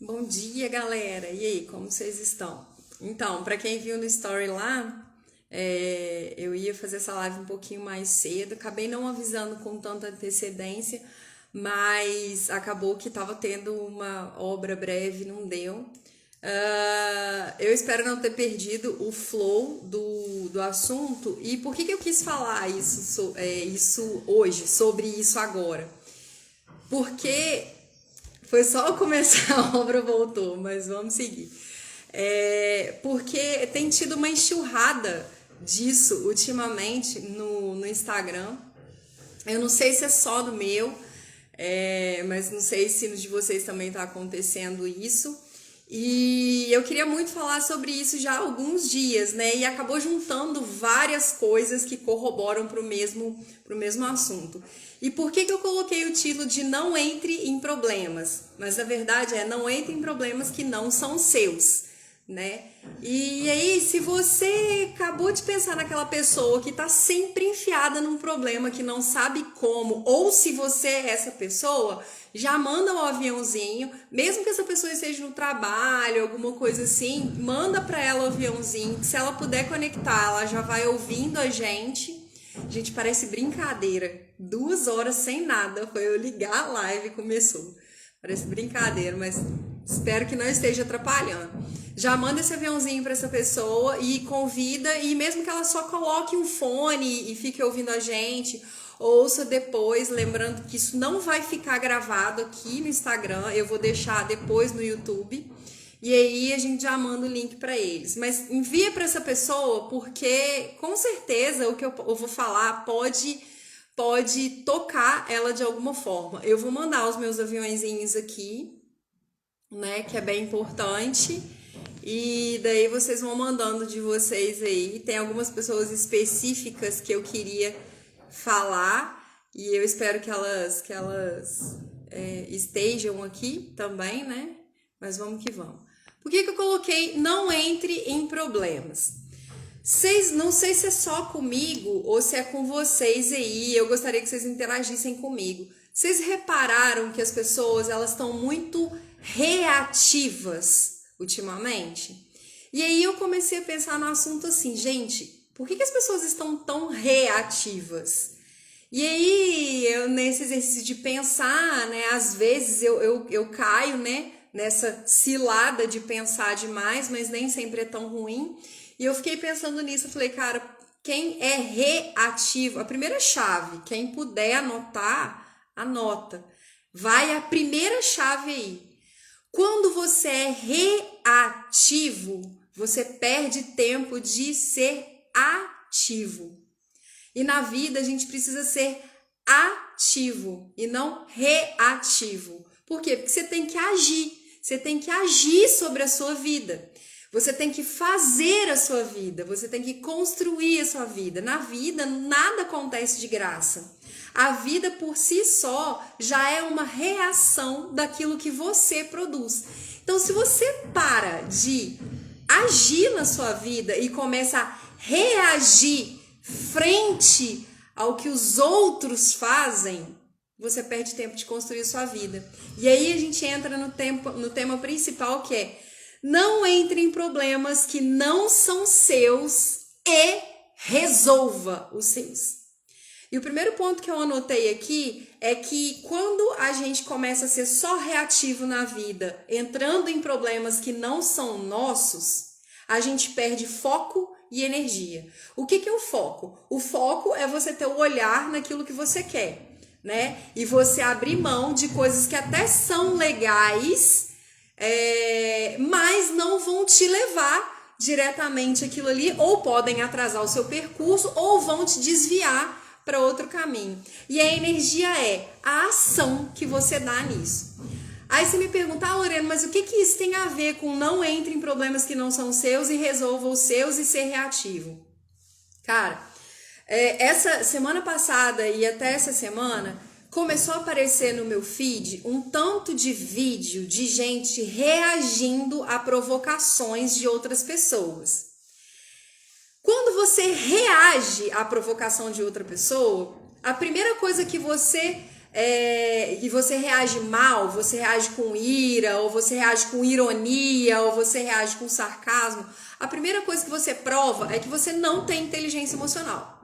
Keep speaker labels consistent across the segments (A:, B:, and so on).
A: Bom dia, galera! E aí, como vocês estão? Então, para quem viu no story lá, eu ia fazer essa live um pouquinho mais cedo, acabei não avisando com tanta antecedência, mas acabou que estava tendo uma obra breve, não deu. Eu espero não ter perdido o flow do assunto. E por que eu quis falar isso hoje, sobre isso agora? Porque foi só começar a obra, voltou, mas vamos seguir. Porque tem tido uma enxurrada disso ultimamente no Instagram. Eu não sei se é só do meu, mas não sei se no de vocês também está acontecendo isso. E eu queria muito falar sobre isso já há alguns dias, né? E acabou juntando várias coisas que corroboram para o mesmo assunto. E por que eu coloquei o título de Não Entre em Problemas? Mas na verdade não entre em problemas que não são seus, né? E aí, se você acabou de pensar naquela pessoa que tá sempre enfiada num problema que não sabe como, ou se você é essa pessoa, já manda um aviãozinho, mesmo que essa pessoa esteja no trabalho, alguma coisa assim, manda pra ela o aviãozinho, que se ela puder conectar, ela já vai ouvindo a gente. Gente, parece brincadeira. 2 horas sem nada, foi eu ligar a live e começou. Parece brincadeira, mas espero que não esteja atrapalhando. Já manda esse aviãozinho para essa pessoa e convida, e mesmo que ela só coloque um fone e fique ouvindo a gente, ouça depois, lembrando que isso não vai ficar gravado aqui no Instagram, eu vou deixar depois no YouTube. E aí a gente já manda o link para eles. Mas envia para essa pessoa, porque com certeza o que eu vou falar pode tocar ela de alguma forma. Eu vou mandar os meus aviõezinhos aqui, né, que é bem importante. E daí vocês vão mandando de vocês aí. Tem algumas pessoas específicas que eu queria falar e eu espero que elas estejam aqui também, né? Mas vamos que vamos. Por que eu coloquei não entre em problemas? Não sei se é só comigo ou se é com vocês aí. Eu gostaria que vocês interagissem comigo. Vocês repararam que as pessoas elas estão muito reativas ultimamente? E aí eu comecei a pensar no assunto assim, gente, por que as pessoas estão tão reativas? E aí, nesse exercício de pensar, né, às vezes eu caio, né, nessa cilada de pensar demais, mas nem sempre é tão ruim. E eu fiquei pensando nisso, eu falei, cara, quem é reativo, a primeira chave, quem puder anotar, anota. Vai a primeira chave aí. Quando você é reativo, você perde tempo de ser ativo. E na vida a gente precisa ser ativo e não reativo. Por quê? Porque você tem que agir. Você tem que agir sobre a sua vida. Você tem que fazer a sua vida. Você tem que construir a sua vida. Na vida, nada acontece de graça. A vida por si só já é uma reação daquilo que você produz. Então, se você para de agir na sua vida e começa a reagir frente ao que os outros fazem, você perde tempo de construir sua vida. E aí a gente entra no tema principal, que é não entre em problemas que não são seus e resolva os seus. E o primeiro ponto que eu anotei aqui é que quando a gente começa a ser só reativo na vida, entrando em problemas que não são nossos, a gente perde foco e energia. O que é o foco? O foco é você ter o olhar naquilo que você quer, né? E você abrir mão de coisas que até são legais, mas não vão te levar diretamente aquilo ali, ou podem atrasar o seu percurso, ou vão te desviar para outro caminho. E a energia é a ação que você dá nisso. Aí você me pergunta, Lorena, mas o que isso tem a ver com não entre em problemas que não são seus e resolva os seus e ser reativo? Cara, essa semana passada e até essa semana, começou a aparecer no meu feed um tanto de vídeo de gente reagindo a provocações de outras pessoas. Quando você reage à provocação de outra pessoa, a primeira coisa que você e você reage mal, você reage com ira, ou você reage com ironia, ou você reage com sarcasmo, a primeira coisa que você prova é que você não tem inteligência emocional.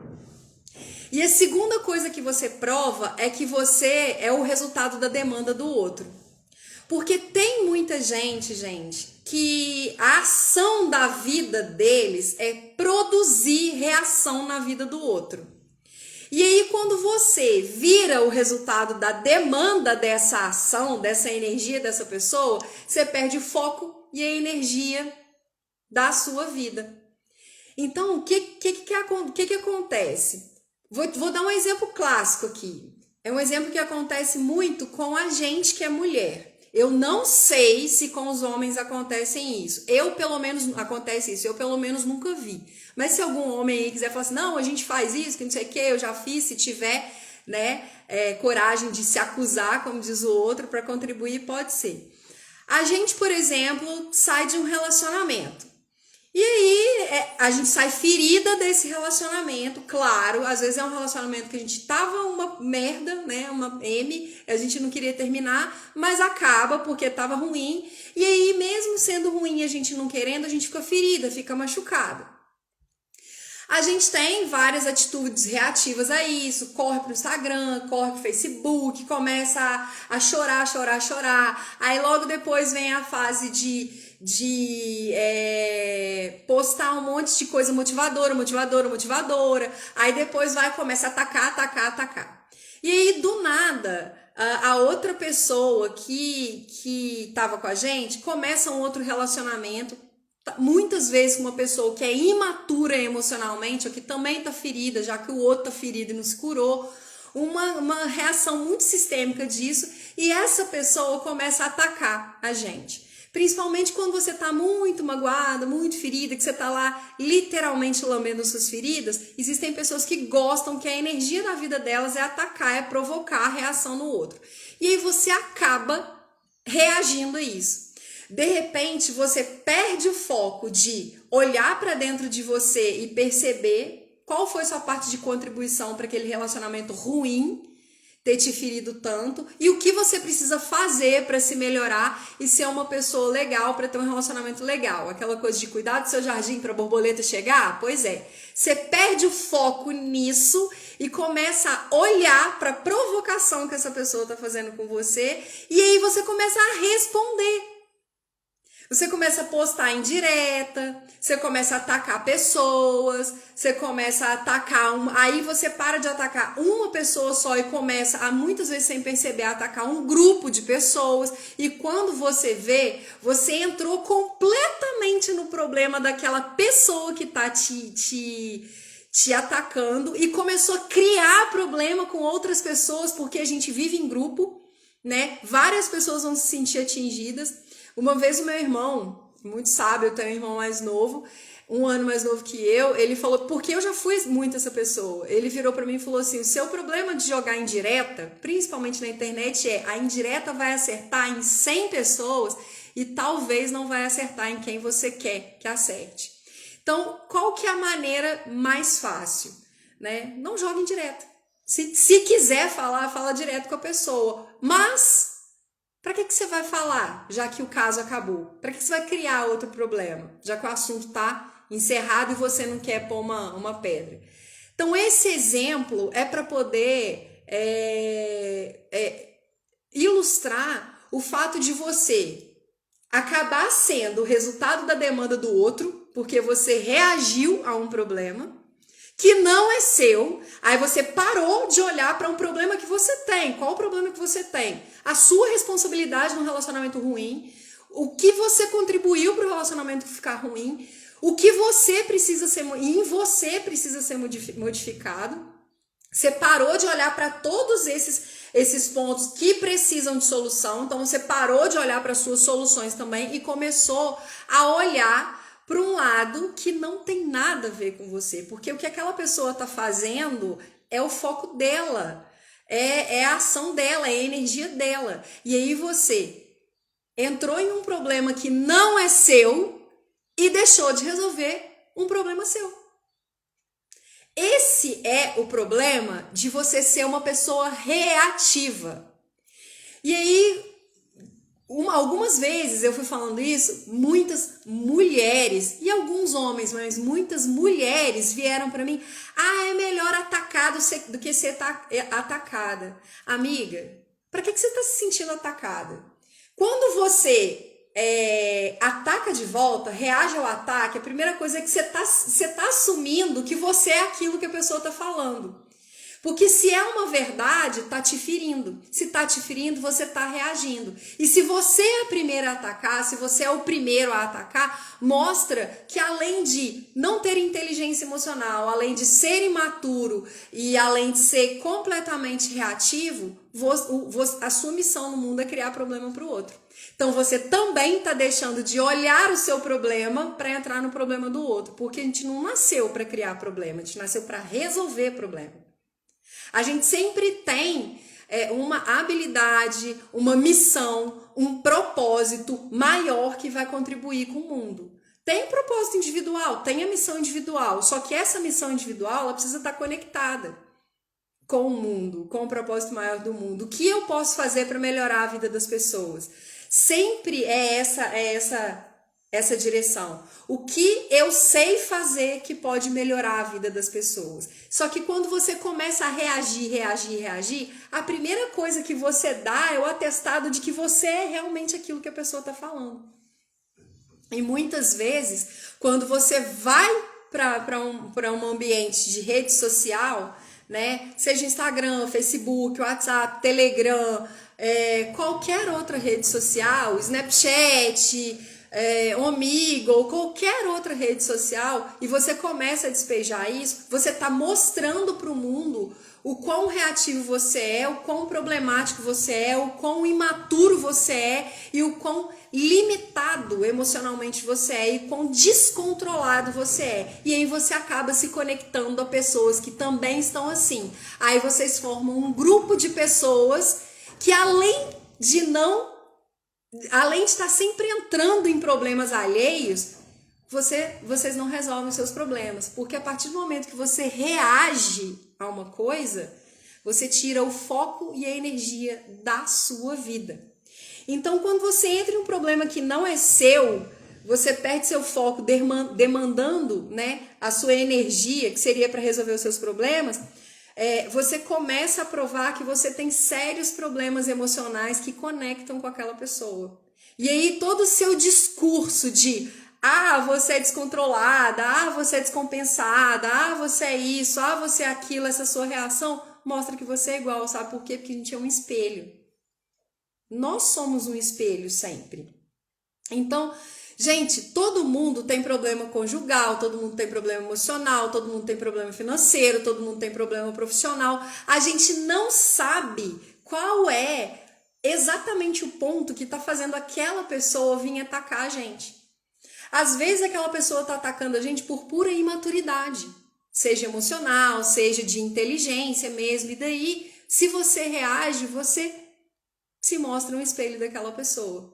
A: E a segunda coisa que você prova é que você é o resultado da demanda do outro. Porque tem muita gente, que a ação da vida deles é produzir reação na vida do outro. E aí, quando você vira o resultado da demanda dessa ação, dessa energia dessa pessoa, você perde o foco e a energia da sua vida. Então, o que acontece? Vou dar um exemplo clássico aqui. É um exemplo que acontece muito com a gente que é mulher. Eu não sei se com os homens acontecem isso. Acontece isso. Eu, pelo menos, nunca vi. Mas se algum homem aí quiser falar assim, não, a gente faz isso, que não sei o que, eu já fiz, se tiver, né, coragem de se acusar, como diz o outro, para contribuir, pode ser. A gente, por exemplo, sai de um relacionamento. E aí, a gente sai ferida desse relacionamento, claro, às vezes é um relacionamento que a gente tava uma merda, né, uma M, a gente não queria terminar, mas acaba porque tava ruim, e aí mesmo sendo ruim, a gente não querendo, a gente fica ferida, fica machucada. A gente tem várias atitudes reativas a isso, corre pro Instagram, corre pro Facebook, começa a chorar, aí logo depois vem a fase de postar um monte de coisa motivadora, aí depois começa a atacar. E aí, do nada, a outra pessoa que tava com a gente começa um outro relacionamento, muitas vezes com uma pessoa que é imatura emocionalmente, ou que também tá ferida, já que o outro tá ferido e não se curou, uma reação muito sistêmica disso, e essa pessoa começa a atacar a gente. Principalmente quando você tá muito magoada, muito ferida, que você tá lá literalmente lambendo suas feridas, existem pessoas que gostam que a energia da vida delas é atacar, é provocar a reação no outro. E aí você acaba reagindo a isso. De repente, você perde o foco de olhar para dentro de você e perceber qual foi sua parte de contribuição para aquele relacionamento ruim ter te ferido tanto, e o que você precisa fazer para se melhorar e ser uma pessoa legal, para ter um relacionamento legal. Aquela coisa de cuidar do seu jardim para a borboleta chegar? Pois é. Você perde o foco nisso e começa a olhar para a provocação que essa pessoa está fazendo com você, e aí você começa a responder. Você começa a postar indireta, você começa a atacar pessoas, você começa a atacar aí você para de atacar uma pessoa só e começa a, muitas vezes sem perceber, a atacar um grupo de pessoas, e quando você vê, você entrou completamente no problema daquela pessoa que tá te atacando e começou a criar problema com outras pessoas, porque a gente vive em grupo, né? Várias pessoas vão se sentir atingidas. Uma vez o meu irmão, muito sábio, eu tenho um irmão mais novo, 1 ano mais novo que eu, ele falou, porque eu já fui muito essa pessoa, ele virou pra mim e falou assim, o seu problema de jogar indireta, principalmente na internet, a indireta vai acertar em 100 pessoas e talvez não vai acertar em quem você quer que acerte. Então, qual que é a maneira mais fácil? Né? Não joga indireta. Se quiser falar, fala direto com a pessoa, mas... para que você vai falar, já que o caso acabou? Para que você vai criar outro problema, já que o assunto está encerrado e você não quer pôr uma pedra? Então, esse exemplo é para poder ilustrar o fato de você acabar sendo o resultado da demanda do outro, porque você reagiu a um problema que não é seu, aí você parou de olhar para um problema que você tem. Qual o problema que você tem? A sua responsabilidade no relacionamento ruim, o que você contribuiu para o relacionamento ficar ruim, o que você precisa ser, em você precisa ser modificado. Você parou de olhar para todos esses pontos que precisam de solução, então você parou de olhar para suas soluções também e começou a olhar para um lado que não tem nada a ver com você, porque o que aquela pessoa está fazendo é o foco dela, é a ação dela, é a energia dela. E aí você entrou em um problema que não é seu e deixou de resolver um problema seu. Esse é o problema de você ser uma pessoa reativa. E aí, algumas vezes eu fui falando isso, muitas mulheres e alguns homens, mas muitas mulheres vieram pra mim: ah, é melhor atacado do que ser atacada. Amiga, pra que você tá se sentindo atacada? Quando você ataca de volta, reage ao ataque, a primeira coisa é que você tá assumindo que você é aquilo que a pessoa tá falando. Porque se é uma verdade, tá te ferindo. Se tá te ferindo, você tá reagindo. E se você é a primeira a atacar, se você é o primeiro a atacar, mostra que além de não ter inteligência emocional, além de ser imaturo e além de ser completamente reativo, a sua missão no mundo é criar problema para o outro. Então você também tá deixando de olhar o seu problema para entrar no problema do outro. Porque a gente não nasceu para criar problema, a gente nasceu para resolver problema. A gente sempre tem uma habilidade, uma missão, um propósito maior que vai contribuir com o mundo. Tem propósito individual, tem a missão individual, só que essa missão individual ela precisa estar conectada com o mundo, com o propósito maior do mundo. O que eu posso fazer para melhorar a vida das pessoas? Sempre é essa direção. O que eu sei fazer que pode melhorar a vida das pessoas. Só que quando você começa a reagir, a primeira coisa que você dá é o atestado de que você é realmente aquilo que a pessoa está falando. E muitas vezes, quando você vai para um ambiente de rede social, né, seja Instagram, Facebook, WhatsApp, Telegram, qualquer outra rede social, Snapchat, Omegle, qualquer outra rede social, e você começa a despejar isso, você está mostrando para o mundo o quão reativo você é, o quão problemático você é, o quão imaturo você é e o quão limitado emocionalmente você é e quão descontrolado você é. E aí você acaba se conectando a pessoas que também estão assim. Aí vocês formam um grupo de pessoas que além de estar sempre entrando em problemas alheios, vocês não resolvem os seus problemas. Porque a partir do momento que você reage a uma coisa, você tira o foco e a energia da sua vida. Então, quando você entra em um problema que não é seu, você perde seu foco demandando, né, a sua energia, que seria para resolver os seus problemas, você começa a provar que você tem sérios problemas emocionais que conectam com aquela pessoa. E aí todo o seu discurso de você é descontrolada, você é descompensada, você é isso, você é aquilo, essa sua reação mostra que você é igual, sabe por quê? Porque a gente é um espelho. Nós somos um espelho sempre. Então, gente, todo mundo tem problema conjugal, todo mundo tem problema emocional, todo mundo tem problema financeiro, todo mundo tem problema profissional. A gente não sabe qual é exatamente o ponto que está fazendo aquela pessoa vir atacar a gente. Às vezes aquela pessoa está atacando a gente por pura imaturidade, seja emocional, seja de inteligência mesmo. E daí, se você reage, você se mostra um espelho daquela pessoa.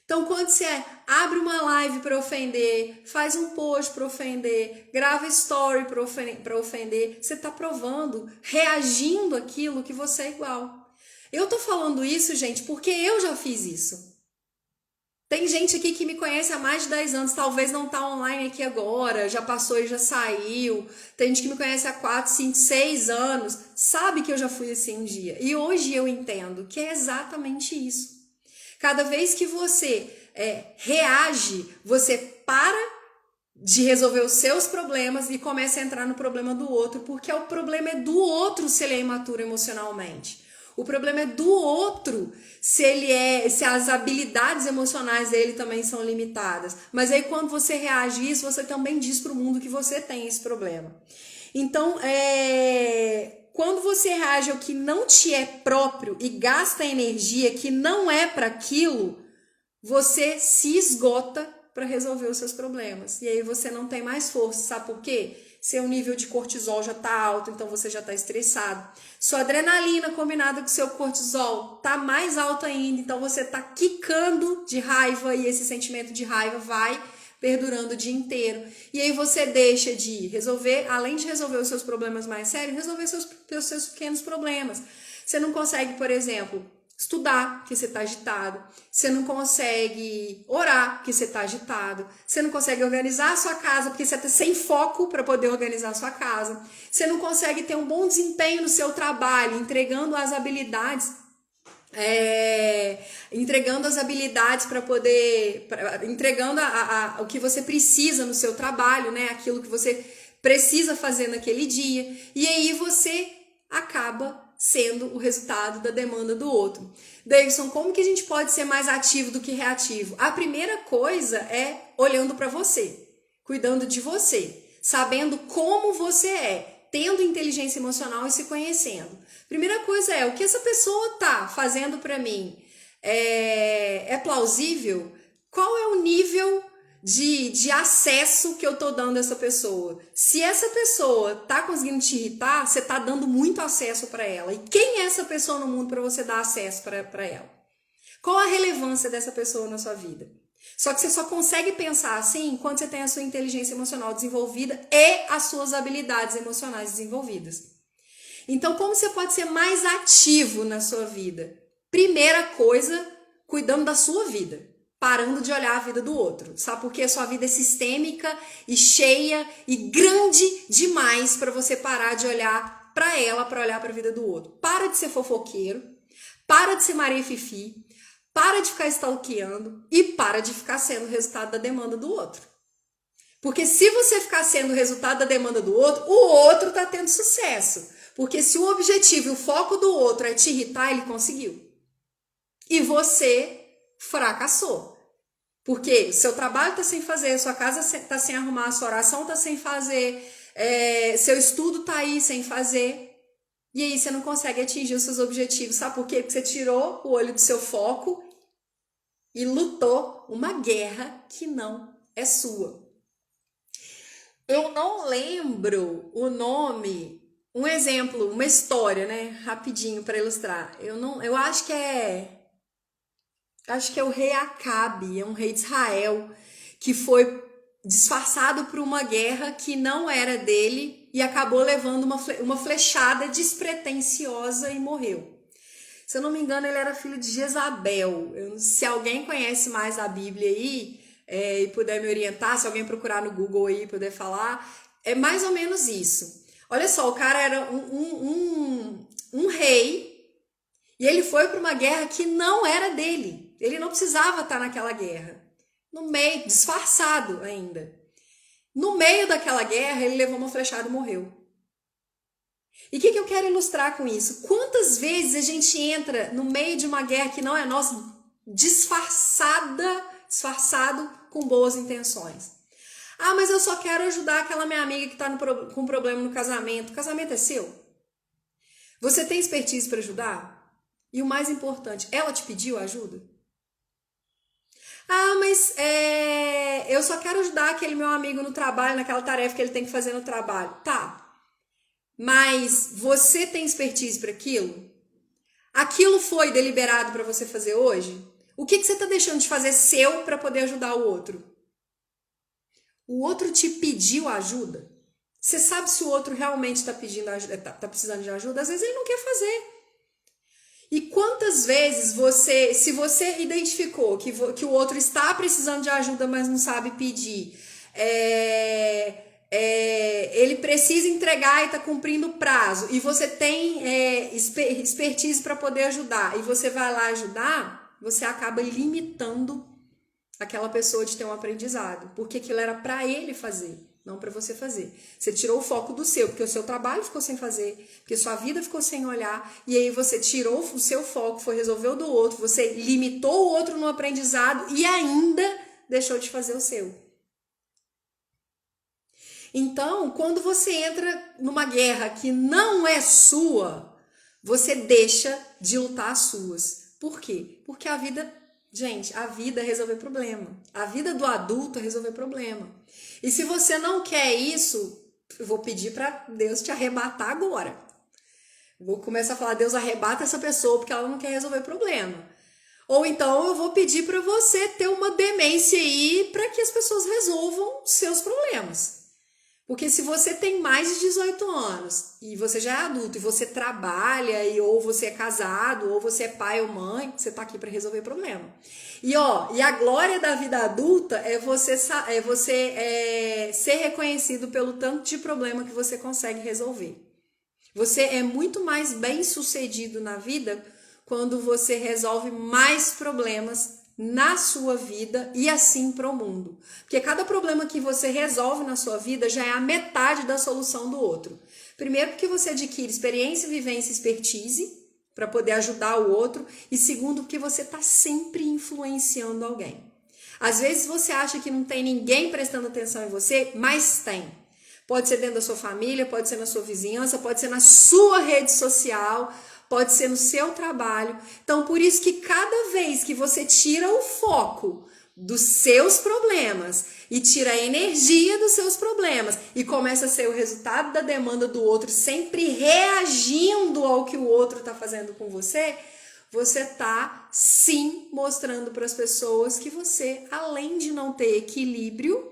A: Então, quando você abre uma live para ofender, faz um post para ofender, grava story para ofender, você está provando, reagindo àquilo que você é igual. Eu tô falando isso, gente, porque eu já fiz isso. Tem gente aqui que me conhece há mais de 10 anos, talvez não tá online aqui agora, já passou e já saiu. Tem gente que me conhece há 4, 5, 6 anos, sabe que eu já fui assim um dia. E hoje eu entendo que é exatamente isso. Cada vez que você reage, você para de resolver os seus problemas e começa a entrar no problema do outro, porque o problema é do outro se ele é imaturo emocionalmente. O problema é do outro se as habilidades emocionais dele também são limitadas. Mas aí quando você reage a isso, você também diz para o mundo que você tem esse problema. Então, quando você reage ao que não te é próprio e gasta energia que não é para aquilo, você se esgota para resolver os seus problemas. E aí você não tem mais força, sabe por quê? Seu nível de cortisol já está alto, então você já está estressado. Sua adrenalina combinada com seu cortisol está mais alto ainda, então você está quicando de raiva e esse sentimento de raiva vai perdurando o dia inteiro. E aí você deixa de resolver, além de resolver os seus problemas mais sérios, resolver os seus pequenos problemas. Você não consegue, por exemplo, estudar, porque você está agitado. Você não consegue orar, porque você está agitado. Você não consegue organizar a sua casa, porque você está sem foco para poder organizar a sua casa. Você não consegue ter um bom desempenho no seu trabalho, entregando as habilidades para poder, entregando o que você precisa no seu trabalho, né? Aquilo que você precisa fazer naquele dia. E aí você acaba sendo o resultado da demanda do outro. Davidson, como que a gente pode ser mais ativo do que reativo? A primeira coisa é olhando para você, cuidando de você, sabendo como você é, tendo inteligência emocional e se conhecendo. Primeira coisa é, o que essa pessoa tá fazendo para mim é plausível? Qual é o nível de acesso que eu tô dando a essa pessoa? Se essa pessoa tá conseguindo te irritar, você tá dando muito acesso para ela. E quem é essa pessoa no mundo para você dar acesso para ela? Qual a relevância dessa pessoa na sua vida? Só que você só consegue pensar assim quando você tem a sua inteligência emocional desenvolvida e as suas habilidades emocionais desenvolvidas. Então, como você pode ser mais ativo na sua vida? Primeira coisa, cuidando da sua vida, parando de olhar a vida do outro. Sabe por quê? A sua vida é sistêmica e cheia e grande demais para você parar de olhar para ela, para olhar para a vida do outro. Para de ser fofoqueiro, para de ser Maria Fifi, para de ficar stalkeando e para de ficar sendo o resultado da demanda do outro. Porque se você ficar sendo o resultado da demanda do outro, o outro tá tendo sucesso. Porque se o objetivo e o foco do outro é te irritar, ele conseguiu. E você fracassou. Porque seu trabalho tá sem fazer, sua casa tá sem arrumar, sua oração tá sem fazer, seu estudo tá aí sem fazer. E aí você não consegue atingir os seus objetivos. Sabe por quê? Porque você tirou o olho do seu foco e lutou uma guerra que não é sua. Eu não lembro o nome, um exemplo, uma história, né? Rapidinho para ilustrar. Eu acho que é o rei Acabe, é um rei de Israel, que foi disfarçado por uma guerra que não era dele e acabou levando uma flechada despretensiosa e morreu. Se eu não me engano, ele era filho de Jezabel. Se alguém conhece mais a Bíblia aí e puder me orientar, se alguém procurar no Google aí e puder falar, é mais ou menos isso. Olha só, o cara era um rei e ele foi para uma guerra que não era dele. Ele não precisava estar naquela guerra. No meio, disfarçado ainda. No meio daquela guerra, ele levou uma flechada e morreu. E o que eu quero ilustrar com isso? Quantas vezes a gente entra no meio de uma guerra que não é nossa, disfarçado com boas intenções? Ah, mas eu só quero ajudar aquela minha amiga que está com problema no casamento. O casamento é seu? Você tem expertise para ajudar? E o mais importante, ela te pediu ajuda? Ah, mas eu só quero ajudar aquele meu amigo no trabalho, naquela tarefa que ele tem que fazer no trabalho. Tá. Mas você tem expertise para aquilo? Aquilo foi deliberado para você fazer hoje? O que você está deixando de fazer seu para poder ajudar o outro? O outro te pediu ajuda? Você sabe se o outro realmente está precisando de ajuda? Às vezes ele não quer fazer. E quantas vezes se você identificou que o outro está precisando de ajuda, mas não sabe pedir, ele precisa entregar e está cumprindo o prazo, e você tem expertise para poder ajudar, e você vai lá ajudar, você acaba limitando aquela pessoa de ter um aprendizado, porque aquilo era para ele fazer, não para você fazer. Você tirou o foco do seu, porque o seu trabalho ficou sem fazer, porque sua vida ficou sem olhar, e aí você tirou o seu foco, foi resolver o do outro, você limitou o outro no aprendizado e ainda deixou de fazer o seu. Então, quando você entra numa guerra que não é sua, você deixa de lutar as suas. Por quê? Porque a vida, gente, a vida é resolver problema. A vida do adulto é resolver problema. E se você não quer isso, eu vou pedir para Deus te arrebatar agora. Vou começar a falar, Deus arrebata essa pessoa porque ela não quer resolver problema. Ou então eu vou pedir para você ter uma demência aí para que as pessoas resolvam seus problemas. Porque se você tem mais de 18 anos e você já é adulto e você trabalha ou você é casado ou você é pai ou mãe, você tá aqui para resolver problema. E a glória da vida adulta é você ser reconhecido pelo tanto de problema que você consegue resolver. Você é muito mais bem-sucedido na vida quando você resolve mais problemas na sua vida e assim para o mundo. Porque cada problema que você resolve na sua vida já é a metade da solução do outro. Primeiro, porque você adquire experiência, vivência e expertise para poder ajudar o outro. E segundo, porque você está sempre influenciando alguém. Às vezes você acha que não tem ninguém prestando atenção em você, mas tem. Pode ser dentro da sua família, pode ser na sua vizinhança, pode ser na sua rede social, pode ser no seu trabalho. Então, por isso que cada vez que você tira o foco dos seus problemas e tira a energia dos seus problemas e começa a ser o resultado da demanda do outro, sempre reagindo ao que o outro está fazendo com você, você está sim mostrando para as pessoas que você, além de não ter equilíbrio,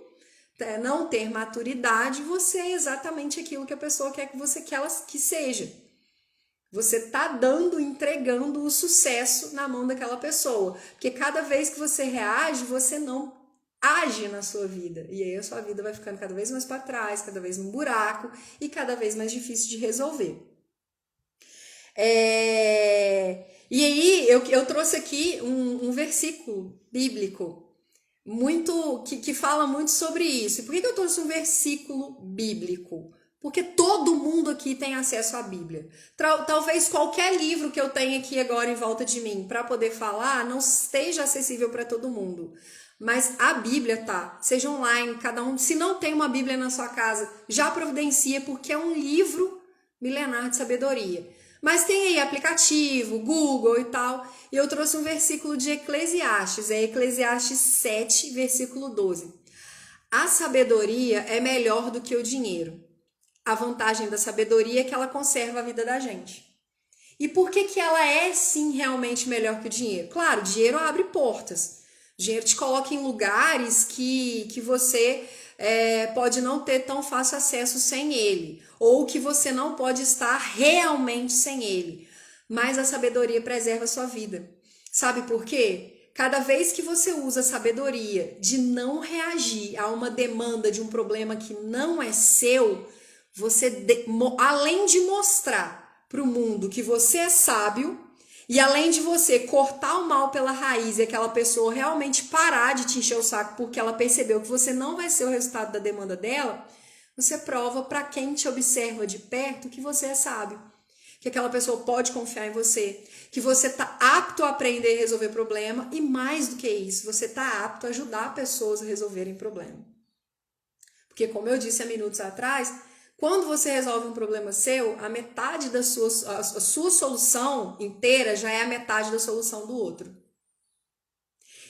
A: não ter maturidade, você é exatamente aquilo que a pessoa quer que ela seja. Você está entregando o sucesso na mão daquela pessoa. Porque cada vez que você reage, você não age na sua vida. E aí a sua vida vai ficando cada vez mais para trás, cada vez num buraco e cada vez mais difícil de resolver. E aí eu trouxe aqui um versículo bíblico que fala muito sobre isso. E por que eu trouxe um versículo bíblico? Porque todo mundo aqui tem acesso à Bíblia. Talvez qualquer livro que eu tenha aqui agora em volta de mim para poder falar não esteja acessível para todo mundo. Mas a Bíblia tá, seja online, cada um. Se não tem uma Bíblia na sua casa, já providencia, porque é um livro milenar de sabedoria. Mas tem aí aplicativo, Google e tal. E eu trouxe um versículo de Eclesiastes, é Eclesiastes 7, versículo 12. A sabedoria é melhor do que o dinheiro. A vantagem da sabedoria é que ela conserva a vida da gente. E por que ela é, sim, realmente melhor que o dinheiro? Claro, o dinheiro abre portas. O dinheiro te coloca em lugares que você pode não ter tão fácil acesso sem ele. Ou que você não pode estar realmente sem ele. Mas a sabedoria preserva a sua vida. Sabe por quê? Cada vez que você usa a sabedoria de não reagir a uma demanda de um problema que não é seu, você, além de mostrar para o mundo que você é sábio, e além de você cortar o mal pela raiz e aquela pessoa realmente parar de te encher o saco porque ela percebeu que você não vai ser o resultado da demanda dela, você prova para quem te observa de perto que você é sábio, que aquela pessoa pode confiar em você, que você está apto a aprender a resolver problema e mais do que isso, você está apto a ajudar pessoas a resolverem problema. Porque como eu disse há minutos atrás, quando você resolve um problema seu, a metade a sua solução inteira já é a metade da solução do outro.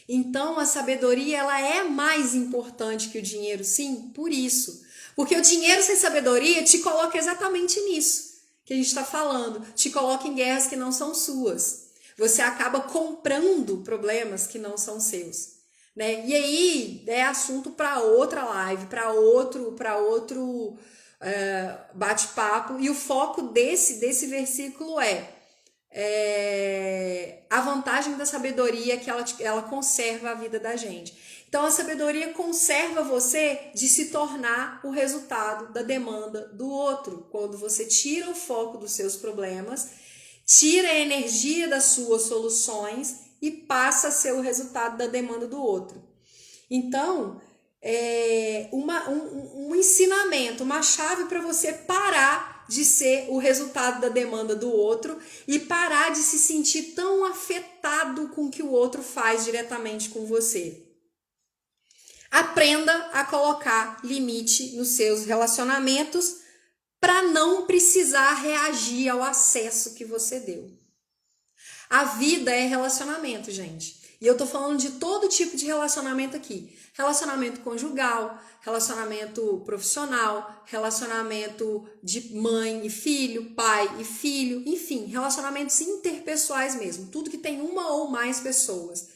A: Então, a sabedoria ela é mais importante que o dinheiro, sim, por isso. Porque o dinheiro sem sabedoria te coloca exatamente nisso que a gente está falando. Te coloca em guerras que não são suas. Você acaba comprando problemas que não são seus. Né? E aí, é assunto para outra live, para outro bate-papo, e o foco desse versículo a vantagem da sabedoria é que ela conserva a vida da gente. Então a sabedoria conserva você de se tornar o resultado da demanda do outro. Quando você tira o foco dos seus problemas, tira a energia das suas soluções e passa a ser o resultado da demanda do outro. Então um ensinamento, uma chave para você parar de ser o resultado da demanda do outro e parar de se sentir tão afetado com o que o outro faz diretamente com você. Aprenda a colocar limite nos seus relacionamentos para não precisar reagir ao acesso que você deu. A vida é relacionamento, gente. E eu tô falando de todo tipo de relacionamento aqui. Relacionamento conjugal, relacionamento profissional, relacionamento de mãe e filho, pai e filho, enfim, relacionamentos interpessoais mesmo, tudo que tem uma ou mais pessoas.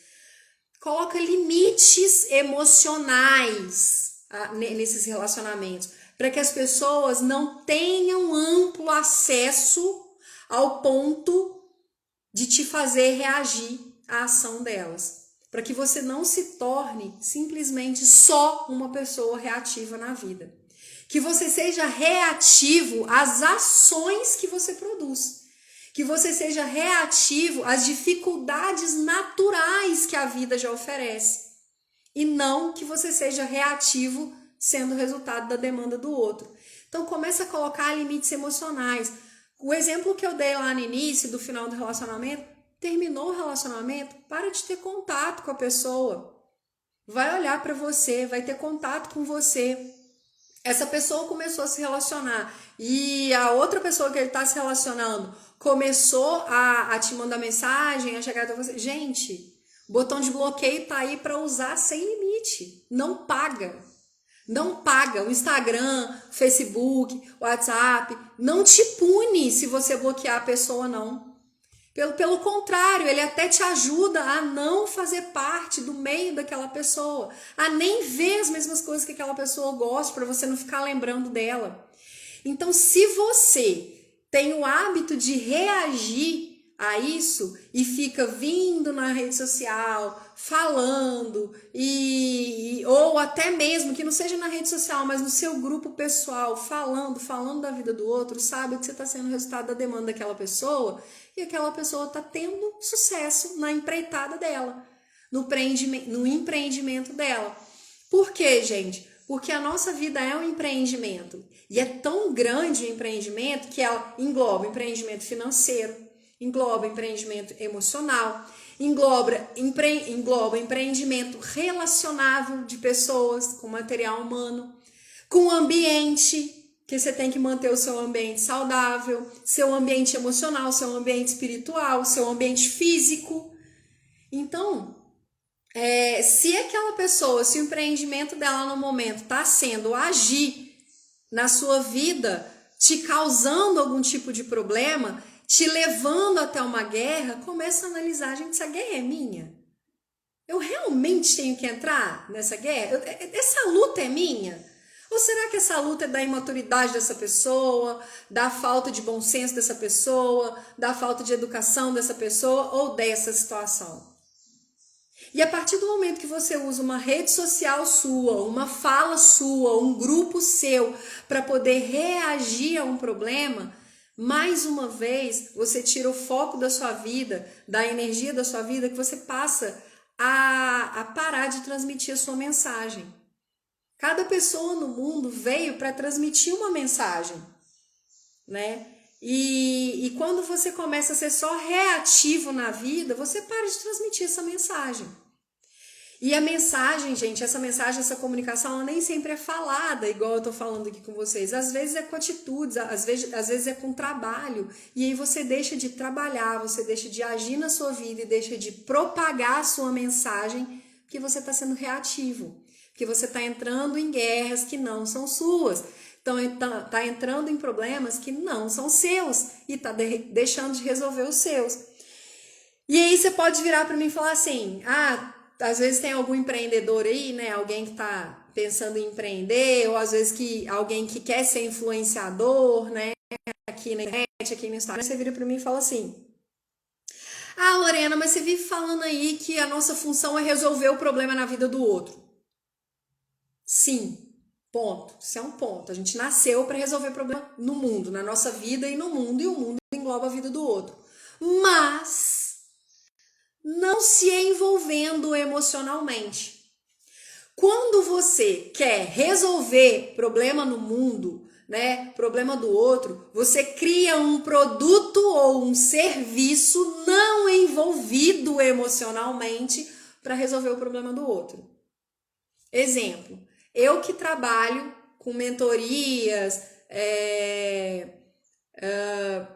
A: Coloca limites emocionais nesses relacionamentos, para que as pessoas não tenham amplo acesso ao ponto de te fazer reagir à ação delas. Para que você não se torne simplesmente só uma pessoa reativa na vida. Que você seja reativo às ações que você produz. Que você seja reativo às dificuldades naturais que a vida já oferece. E não que você seja reativo sendo resultado da demanda do outro. Então começa a colocar limites emocionais. O exemplo que eu dei lá no início, do final do relacionamento, terminou o relacionamento, para de ter contato com a pessoa. Vai olhar para você, vai ter contato com você. Essa pessoa começou a se relacionar e a outra pessoa que ele está se relacionando começou a te mandar mensagem, a chegar até você. Gente, o botão de bloqueio tá aí para usar sem limite. Não paga. Não paga. O Instagram, o Facebook, o WhatsApp não te pune se você bloquear a pessoa, não. Pelo contrário, ele até te ajuda a não fazer parte do meio daquela pessoa, a nem ver as mesmas coisas que aquela pessoa gosta, para você não ficar lembrando dela. Então, se você tem o hábito de reagir a isso e fica vindo na rede social, falando, ou até mesmo que não seja na rede social, mas no seu grupo pessoal, falando da vida do outro, sabe que você está sendo o resultado da demanda daquela pessoa e aquela pessoa está tendo sucesso na empreitada dela, no empreendimento dela. Por quê, gente? Porque a nossa vida é um empreendimento. E é tão grande o empreendimento que ela engloba empreendimento financeiro, engloba empreendimento emocional, engloba empreendimento relacionável de pessoas com material humano, com ambiente, que você tem que manter o seu ambiente saudável, seu ambiente emocional, seu ambiente espiritual, seu ambiente físico. Então, se aquela pessoa, se o empreendimento dela no momento está sendo agir na sua vida, te causando algum tipo de problema, te levando até uma guerra, começa a analisar, gente, essa guerra é minha? Eu realmente tenho que entrar nessa guerra? Essa luta é minha? Ou será que essa luta é da imaturidade dessa pessoa, da falta de bom senso dessa pessoa, da falta de educação dessa pessoa ou dessa situação? E a partir do momento que você usa uma rede social sua, uma fala sua, um grupo seu para poder reagir a um problema, mais uma vez você tira o foco da sua vida, da energia da sua vida, que você passa a parar de transmitir a sua mensagem. Cada pessoa no mundo veio para transmitir uma mensagem, né? E quando você começa a ser só reativo na vida, você para de transmitir essa mensagem. E a mensagem, gente, essa comunicação, ela nem sempre é falada, igual eu tô falando aqui com vocês. Às vezes é com atitudes, às vezes é com trabalho. E aí você deixa de trabalhar, você deixa de agir na sua vida e deixa de propagar a sua mensagem, porque você está sendo reativo. Porque você está entrando em guerras que não são suas. Então, está entrando em problemas que não são seus e está deixando de resolver os seus. E aí você pode virar para mim e falar assim, às vezes tem algum empreendedor aí, né? Alguém que está pensando em empreender, ou às vezes alguém que quer ser influenciador, né? Aqui na internet, aqui no Instagram, você vira para mim e fala assim, Lorena, mas você vive falando aí que a nossa função é resolver o problema na vida do outro. Sim, ponto. Isso é um ponto. A gente nasceu para resolver problema no mundo, na nossa vida e no mundo, e o mundo engloba a vida do outro. Mas não se envolvendo emocionalmente. Quando você quer resolver problema no mundo, né, problema do outro, você cria um produto ou um serviço não envolvido emocionalmente para resolver o problema do outro. Exemplo, eu que trabalho com mentorias,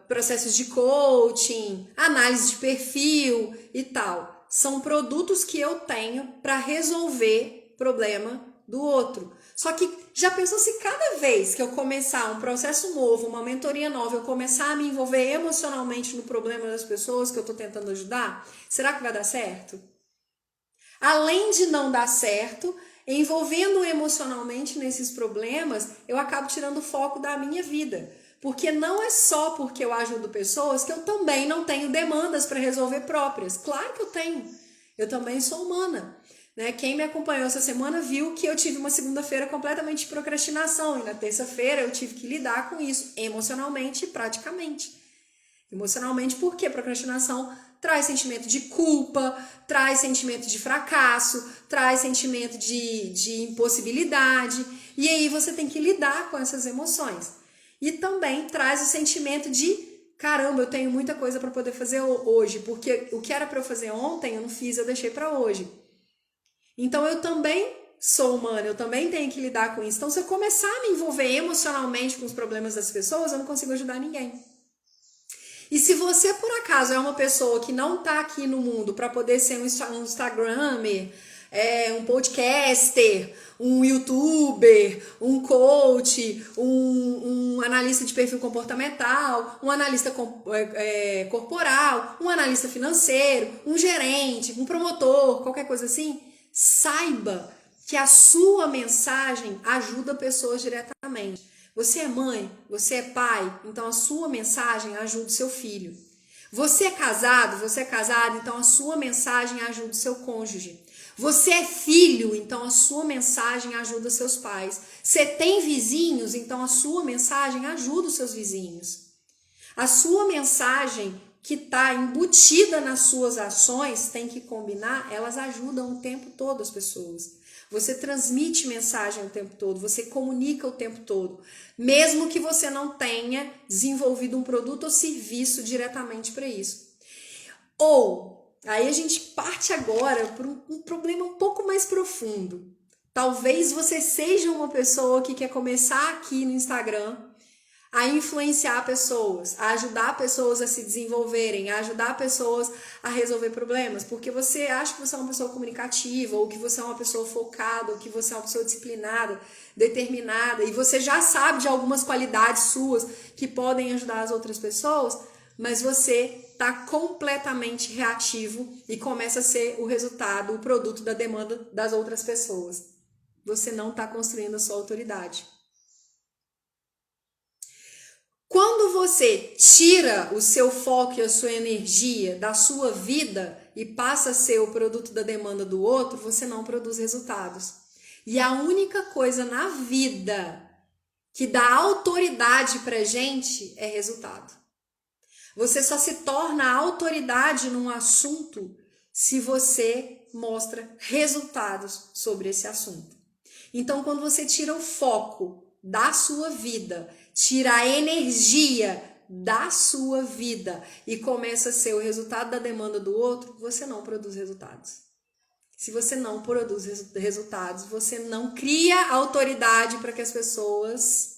A: processos de coaching, análise de perfil e tal. são produtos que eu tenho para resolver problema do outro. Só que já pensou se cada vez que eu começar um processo novo, uma mentoria nova, eu começar a me envolver emocionalmente no problema das pessoas que eu estou tentando ajudar, será que vai dar certo? Além de não dar certo, envolvendo emocionalmente nesses problemas, eu acabo tirando o foco da minha vida. Porque não é só porque eu ajudo pessoas que eu também não tenho demandas para resolver próprias. Claro que eu tenho. Eu também sou humana. Né? Quem me acompanhou essa semana viu que eu tive uma segunda-feira completamente de procrastinação. E na terça-feira eu tive que lidar com isso emocionalmente e praticamente. Emocionalmente porque procrastinação traz sentimento de culpa, traz sentimento de fracasso, traz sentimento de impossibilidade. E aí você tem que lidar com essas emoções. E também traz o sentimento de, caramba, eu tenho muita coisa para poder fazer hoje, porque o que era para eu fazer ontem eu não fiz, eu deixei para hoje. Então eu também sou humana, eu também tenho que lidar com isso. Então se eu começar a me envolver emocionalmente com os problemas das pessoas, eu não consigo ajudar ninguém. E se você, por acaso, é uma pessoa que não está aqui no mundo para poder ser um Instagrammer, um podcaster, um youtuber, um coach, um analista de perfil comportamental, um analista corporal, um analista financeiro, um gerente, um promotor, qualquer coisa assim, saiba que a sua mensagem ajuda pessoas diretamente. Você é mãe, você é pai, então a sua mensagem ajuda o seu filho. Você é casado, então a sua mensagem ajuda o seu cônjuge. Você é filho, então a sua mensagem ajuda seus pais. Você tem vizinhos, então a sua mensagem ajuda os seus vizinhos. A sua mensagem que está embutida nas suas ações, tem que combinar, elas ajudam o tempo todo as pessoas. Você transmite mensagem o tempo todo, você comunica o tempo todo, mesmo que você não tenha desenvolvido um produto ou serviço diretamente para isso. Ou, aí a gente parte agora para um problema um pouco mais profundo. Talvez você seja uma pessoa que quer começar aqui no Instagram a influenciar pessoas, a ajudar pessoas a se desenvolverem, a ajudar pessoas a resolver problemas, porque você acha que você é uma pessoa comunicativa, ou que você é uma pessoa focada, ou que você é uma pessoa disciplinada, determinada, e você já sabe de algumas qualidades suas que podem ajudar as outras pessoas, mas você está completamente reativo e começa a ser o resultado, o produto da demanda das outras pessoas. Você não está construindo a sua autoridade. Quando você tira o seu foco e a sua energia da sua vida e passa a ser o produto da demanda do outro, você não produz resultados. E a única coisa na vida que dá autoridade pra gente é resultado. Você só se torna autoridade num assunto se você mostra resultados sobre esse assunto. Então, quando você tira o foco da sua vida, tira a energia da sua vida e começa a ser o resultado da demanda do outro, você não produz resultados. Se você não produz resultados, você não cria autoridade para que as pessoas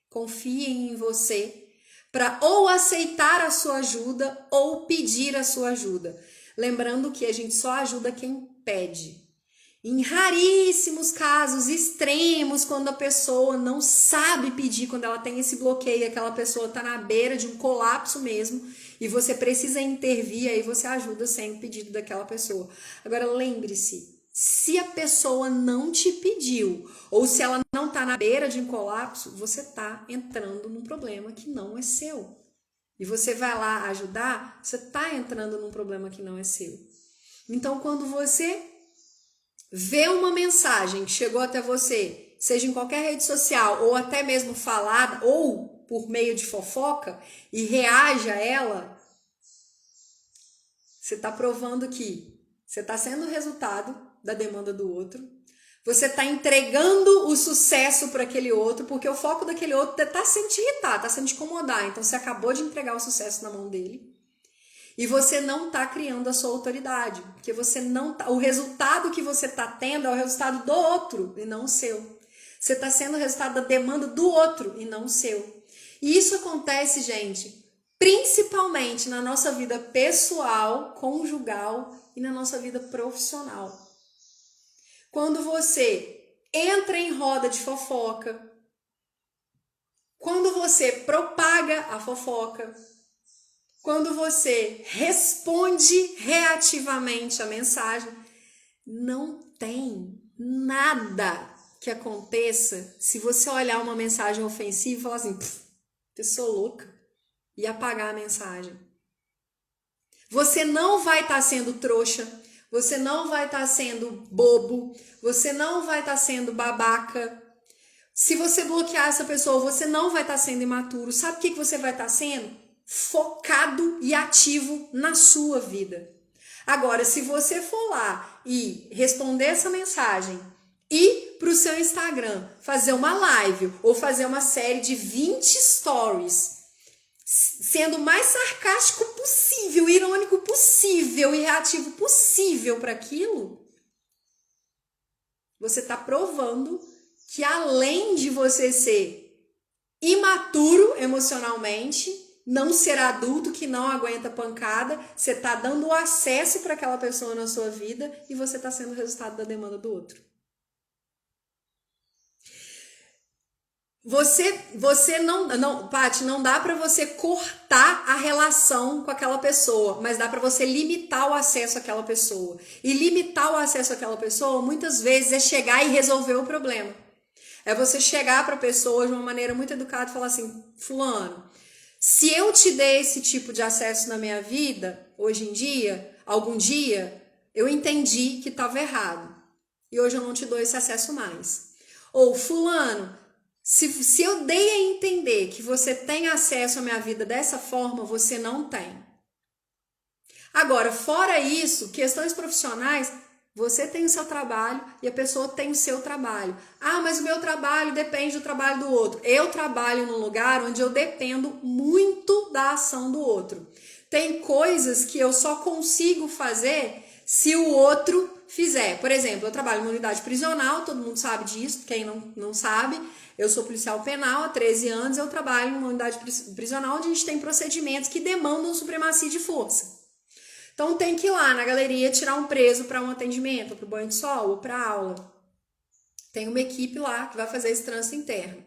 A: confiem em você para ou aceitar a sua ajuda ou pedir a sua ajuda. Lembrando que a gente só ajuda quem pede. Em raríssimos casos extremos, quando a pessoa não sabe pedir, quando ela tem esse bloqueio, aquela pessoa está na beira de um colapso mesmo, e você precisa intervir, aí você ajuda sem o pedido daquela pessoa. Agora lembre-se, se a pessoa não te pediu, ou se ela não está na beira de um colapso, você está entrando num problema que não é seu. E você vai lá ajudar, você está entrando num problema que não é seu. Então, quando você vê uma mensagem que chegou até você, seja em qualquer rede social, ou até mesmo falada, ou por meio de fofoca, e reage a ela, você está provando que você está sendo o resultado da demanda do outro, você está entregando o sucesso para aquele outro, porque o foco daquele outro está sendo te irritar, está sendo te incomodar, então você acabou de entregar o sucesso na mão dele. E você não está criando a sua autoridade, porque você não tá, o resultado que você está tendo é o resultado do outro e não o seu. Você está sendo o resultado da demanda do outro e não o seu. E isso acontece, gente, principalmente na nossa vida pessoal, conjugal e na nossa vida profissional. Quando você entra em roda de fofoca, quando você propaga a fofoca, quando você responde reativamente a mensagem, não tem nada que aconteça se você olhar uma mensagem ofensiva e falar assim, pessoa louca, e apagar a mensagem. Você não vai estar sendo trouxa, você não vai estar sendo bobo, você não vai estar sendo babaca. Se você bloquear essa pessoa, você não vai estar sendo imaturo. Sabe o que você vai estar sendo? Focado e ativo na sua vida. Agora, se você for lá e responder essa mensagem, ir para o seu Instagram, fazer uma live ou fazer uma série de 20 stories, sendo o mais sarcástico possível, irônico possível e reativo possível para aquilo, você está provando que além de você ser imaturo emocionalmente, não ser adulto que não aguenta pancada, você está dando acesso para aquela pessoa na sua vida e você está sendo o resultado da demanda do outro. Você não, Paty, não dá para você cortar a relação com aquela pessoa, mas dá para você limitar o acesso àquela pessoa. E limitar o acesso àquela pessoa, muitas vezes, é chegar e resolver o problema. É você chegar para a pessoa de uma maneira muito educada e falar assim, fulano, se eu te der esse tipo de acesso na minha vida, hoje em dia, algum dia, eu entendi que estava errado. E hoje eu não te dou esse acesso mais. Ou, fulano, se eu dei a entender que você tem acesso à minha vida dessa forma, você não tem. Agora, fora isso, questões profissionais, você tem o seu trabalho e a pessoa tem o seu trabalho. Ah, mas o meu trabalho depende do trabalho do outro. Eu trabalho num lugar onde eu dependo muito da ação do outro. Tem coisas que eu só consigo fazer se o outro fizer. Por exemplo, eu trabalho numa unidade prisional, todo mundo sabe disso, quem não sabe. Eu sou policial penal há 13 anos, eu trabalho numa unidade prisional onde a gente tem procedimentos que demandam supremacia de força. Então tem que ir lá na galeria tirar um preso para um atendimento, para o banho de sol ou para aula. Tem uma equipe lá que vai fazer esse trânsito interno.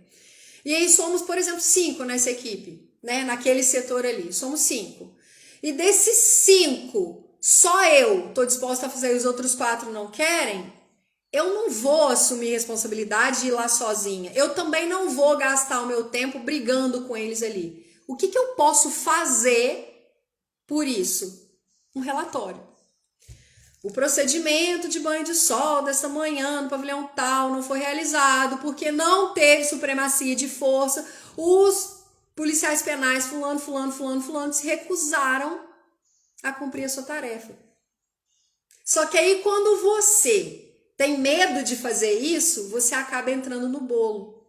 A: E aí somos, por exemplo, 5 nessa equipe, né? Naquele setor ali, somos 5. E desses 5, só eu estou disposta a fazer e os outros 4 não querem, eu não vou assumir responsabilidade de ir lá sozinha. Eu também não vou gastar o meu tempo brigando com eles ali. O que eu posso fazer por isso? Um relatório. O procedimento de banho de sol dessa manhã no pavilhão tal não foi realizado porque não teve supremacia de força. Os policiais penais fulano se recusaram a cumprir a sua tarefa. Só que aí quando você tem medo de fazer isso, você acaba entrando no bolo.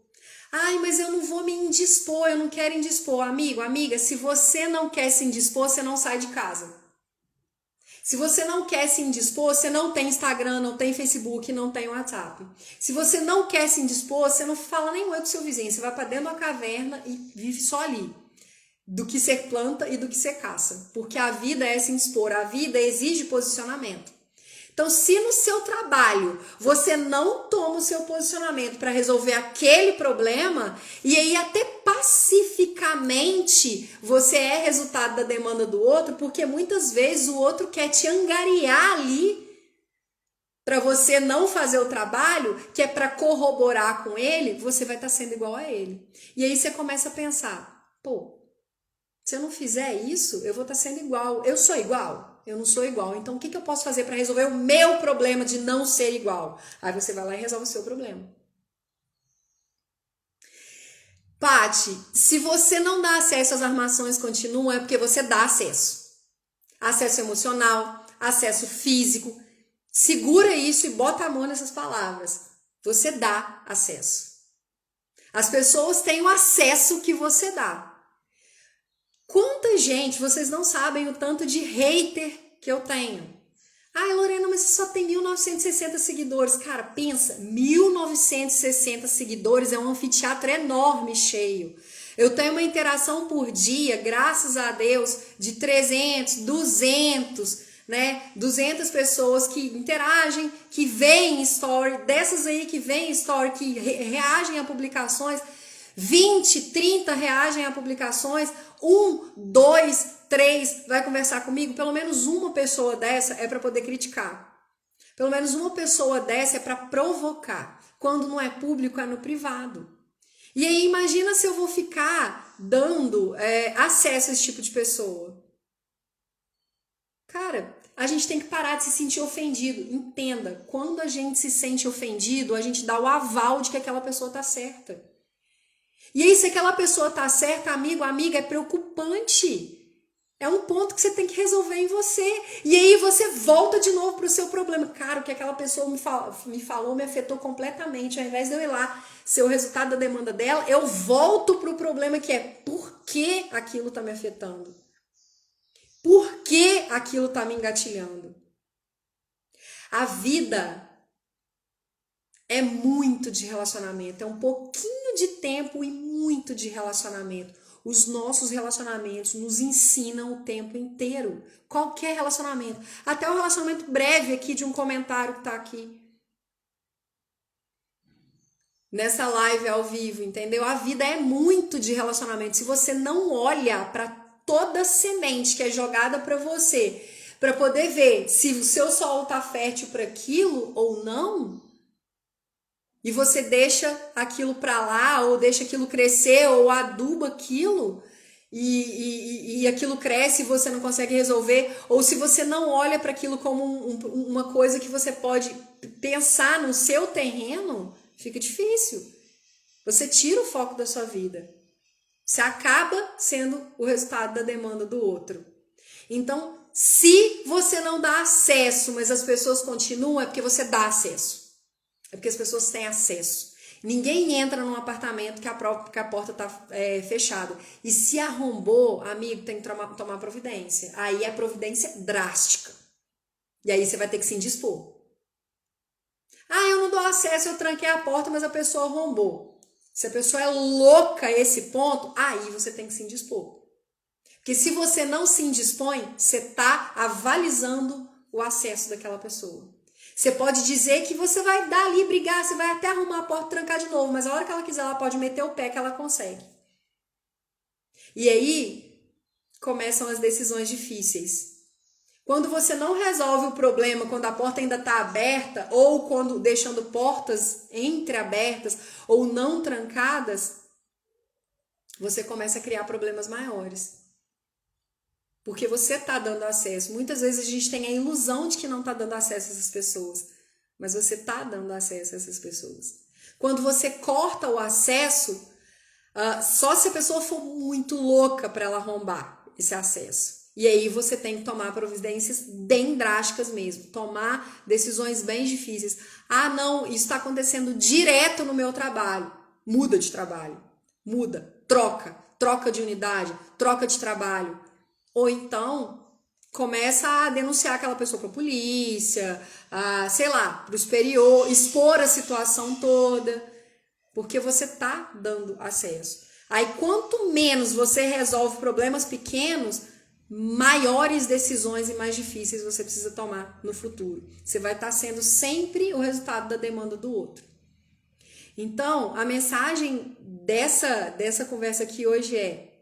A: Ai, mas eu não vou me indispor, eu não quero indispor. Amigo, amiga, se você não quer se indispor, você não sai de casa. Se você não quer se indispor, você não tem Instagram, não tem Facebook, não tem WhatsApp. Se você não quer se indispor, você não fala nem oi com seu vizinho. Você vai para dentro da caverna e vive só ali. Do que você planta e do que você caça. Porque a vida é se indispor, a vida exige posicionamento. Então, se no seu trabalho você não toma o seu posicionamento para resolver aquele problema, e aí até pacificamente você é resultado da demanda do outro, porque muitas vezes o outro quer te angariar ali para você não fazer o trabalho, que é para corroborar com ele, você vai estar sendo igual a ele. E aí você começa a pensar, pô, se eu não fizer isso, eu vou estar sendo igual. Eu sou igual? Eu não sou igual. Então, o que eu posso fazer para resolver o meu problema de não ser igual? Aí você vai lá e resolve o seu problema. Paty, se você não dá acesso às armações contínuas, é porque você dá acesso. Acesso emocional, acesso físico. Segura isso e bota a mão nessas palavras. Você dá acesso. As pessoas têm o acesso que você dá. Quanta gente, vocês não sabem o tanto de hater que eu tenho. Ai, Lorena, mas você só tem 1960 seguidores. Cara, pensa, 1960 seguidores é um anfiteatro enorme, cheio. Eu tenho uma interação por dia, graças a Deus, de 300, 200, né? 200 pessoas que interagem, que veem story, dessas aí que veem story, que reagem a publicações, 20, 30 reagem a publicações, 1, 2, 3 vai conversar comigo, pelo menos uma pessoa dessa é para poder criticar. Pelo menos uma pessoa dessa é para provocar. Quando não é público, é no privado. E aí imagina se eu vou ficar dando acesso a esse tipo de pessoa. Cara, a gente tem que parar de se sentir ofendido. Entenda, quando a gente se sente ofendido, a gente dá o aval de que aquela pessoa tá certa. E aí, se aquela pessoa tá certa, amigo, amiga, é preocupante. É um ponto que você tem que resolver em você. E aí você volta de novo pro seu problema. Cara, o que aquela pessoa me falou me afetou completamente. Ao invés de eu ir lá ser o resultado da demanda dela, eu volto pro problema que é por que aquilo tá me afetando? Por que aquilo tá me engatilhando? A vida é muito de relacionamento, é um pouquinho de tempo e muito de relacionamento. Os nossos relacionamentos nos ensinam o tempo inteiro. Qualquer relacionamento. Até o relacionamento breve aqui de um comentário que tá aqui. Nessa live ao vivo, entendeu? A vida é muito de relacionamento. Se você não olha para toda semente que é jogada para você, para poder ver se o seu solo tá fértil para aquilo ou não, e você deixa aquilo para lá, ou deixa aquilo crescer, ou aduba aquilo, e aquilo cresce e você não consegue resolver, ou se você não olha para aquilo como uma coisa que você pode pensar no seu terreno, fica difícil. Você tira o foco da sua vida. Você acaba sendo o resultado da demanda do outro. Então, se você não dá acesso, mas as pessoas continuam, é porque você dá acesso. É porque as pessoas têm acesso. Ninguém entra num apartamento que a porta está fechada. E se arrombou, amigo, tem que tomar providência. Aí é providência drástica. E aí você vai ter que se indispor. Ah, eu não dou acesso, eu tranquei a porta, mas a pessoa arrombou. Se a pessoa é louca a esse ponto, aí você tem que se indispor. Porque se você não se indispõe, você está avalizando o acesso daquela pessoa. Você pode dizer que você vai dar ali, brigar, você vai até arrumar a porta e trancar de novo, mas a hora que ela quiser, ela pode meter o pé que ela consegue. E aí, começam as decisões difíceis. Quando você não resolve o problema, quando a porta ainda está aberta, ou quando deixando portas entreabertas, ou não trancadas, você começa a criar problemas maiores. Porque você está dando acesso. Muitas vezes a gente tem a ilusão de que não está dando acesso a essas pessoas. Mas você está dando acesso a essas pessoas. Quando você corta o acesso, só se a pessoa for muito louca para ela arrombar esse acesso. E aí você tem que tomar providências bem drásticas mesmo. Tomar decisões bem difíceis. Ah, não, isso está acontecendo direto no meu trabalho. Muda de trabalho. Muda. Troca de unidade. Troca de trabalho. Ou então, começa a denunciar aquela pessoa para a polícia, sei lá, para o superior, expor a situação toda, porque você tá dando acesso. Aí, quanto menos você resolve problemas pequenos, maiores decisões e mais difíceis você precisa tomar no futuro. Você vai estar sendo sempre o resultado da demanda do outro. Então, a mensagem dessa conversa aqui hoje é: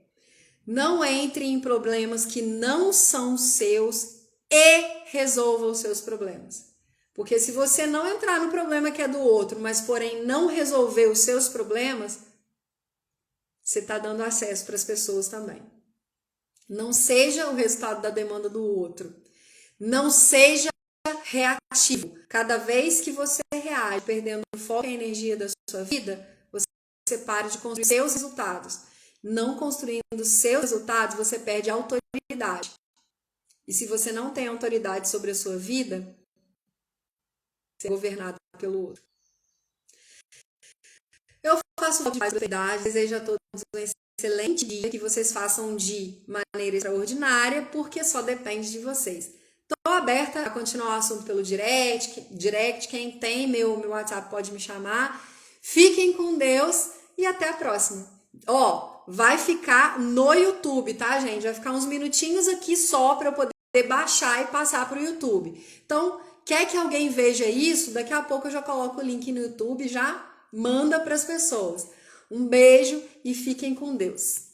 A: não entre em problemas que não são seus e resolva os seus problemas. Porque se você não entrar no problema que é do outro, mas porém não resolver os seus problemas, você está dando acesso para as pessoas também. Não seja o resultado da demanda do outro. Não seja reativo. Cada vez que você reage, perdendo o foco e a energia da sua vida, você para de construir seus resultados. Não construindo seus resultados, você perde a autoridade. E se você não tem autoridade sobre a sua vida, você é governado pelo outro. Eu faço mais autoridade, desejo a todos um excelente dia, que vocês façam de maneira extraordinária, porque só depende de vocês. Estou aberta a continuar o assunto pelo direct. Quem tem meu WhatsApp pode me chamar. Fiquem com Deus e até a próxima. vai ficar no YouTube, tá, gente? Vai ficar uns minutinhos aqui só para eu poder baixar e passar para o YouTube. Então, quer que alguém veja isso? Daqui a pouco eu já coloco o link no YouTube e já manda para as pessoas. Um beijo e fiquem com Deus.